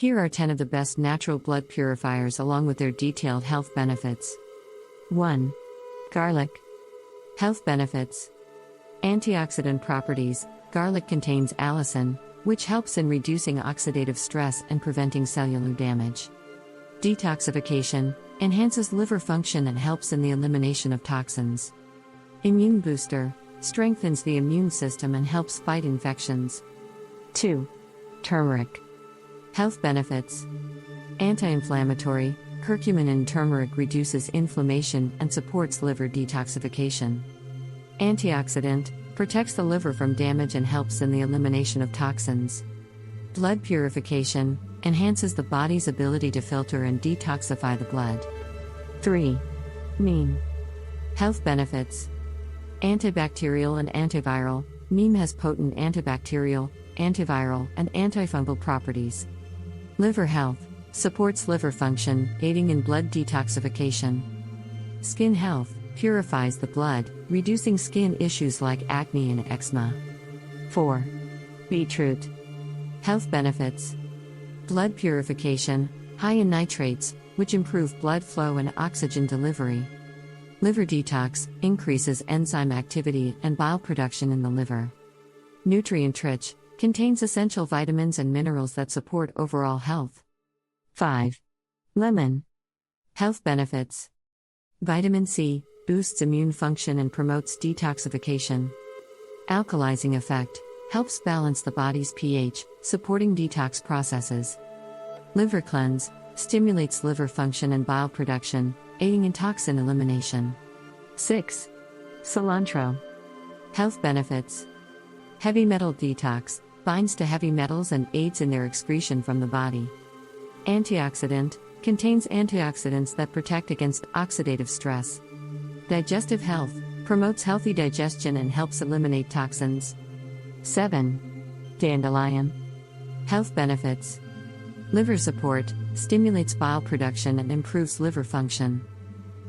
Here are 10 of the best natural blood purifiers along with their detailed health benefits. 1. Garlic. Health benefits. Antioxidant properties. Garlic contains allicin, which helps in reducing oxidative stress and preventing cellular damage. Detoxification. Enhances liver function and helps in the elimination of toxins. Immune booster. Strengthens the immune system and helps fight infections. 2. Turmeric. Health benefits. Anti-inflammatory. Curcumin in turmeric reduces inflammation and supports liver detoxification. Antioxidant. Protects the liver from damage and helps in the elimination of toxins. Blood purification. Enhances the body's ability to filter and detoxify the blood. 3. Neem. Health benefits. Antibacterial and antiviral. Neem has potent antibacterial, antiviral, and antifungal properties. Liver health. Supports liver function, aiding in blood detoxification. Skin health. Purifies the blood, reducing skin issues like acne and eczema. 4. Beetroot. Health benefits. Blood purification. High in nitrates, which improve blood flow and oxygen delivery. Liver detox. Increases enzyme activity and bile production in the liver. Nutrient-rich. Contains essential vitamins and minerals that support overall health. 5. Lemon. Health benefits. Vitamin C. Boosts immune function and promotes detoxification. Alkalizing effect. Helps balance the body's pH, supporting detox processes. Liver cleanse. Stimulates liver function and bile production, aiding in toxin elimination. 6. Cilantro. Health benefits. Heavy metal detox. Binds to heavy metals and aids in their excretion from the body. Antioxidant. Contains antioxidants that protect against oxidative stress. Digestive health. Promotes healthy digestion and helps eliminate toxins. 7. Dandelion. Health benefits. Liver support. Stimulates bile production and improves liver function.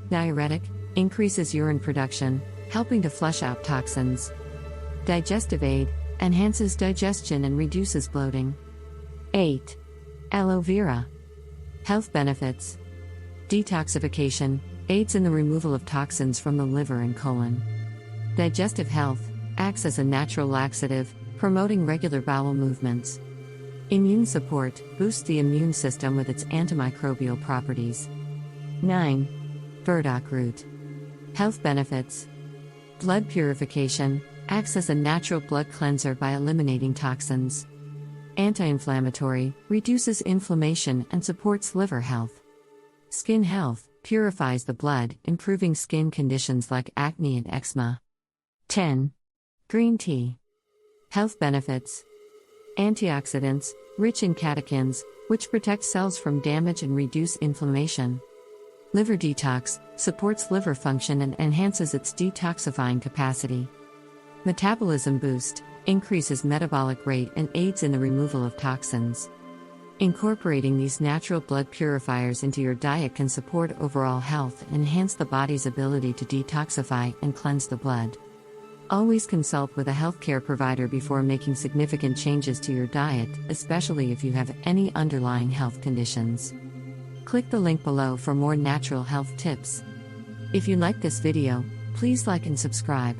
Diuretic. Increases urine production, helping to flush out toxins. Digestive aid. Enhances digestion and reduces bloating. 8. Aloe vera. Health benefits. Detoxification. Aids in the removal of toxins from the liver and colon. Digestive health. Acts as a natural laxative, promoting regular bowel movements. Immune support. Boosts the immune system with its antimicrobial properties. 9. Burdock root. Health benefits. Blood purification. Acts as a natural blood cleanser by eliminating toxins. Anti-inflammatory. Reduces inflammation and supports liver health. Skin health. Purifies the blood, improving skin conditions like acne and eczema. 10. Green tea. Health benefits. Antioxidants. Rich in catechins, which protect cells from damage and reduce inflammation. Liver detox. Supports liver function and enhances its detoxifying capacity. Metabolism boost. Increases metabolic rate and aids in the removal of toxins. Incorporating these natural blood purifiers into your diet can support overall health and enhance the body's ability to detoxify and cleanse the blood. Always consult with a healthcare provider before making significant changes to your diet, especially if you have any underlying health conditions. Click the link below for more natural health tips. If you like this video, please like and subscribe.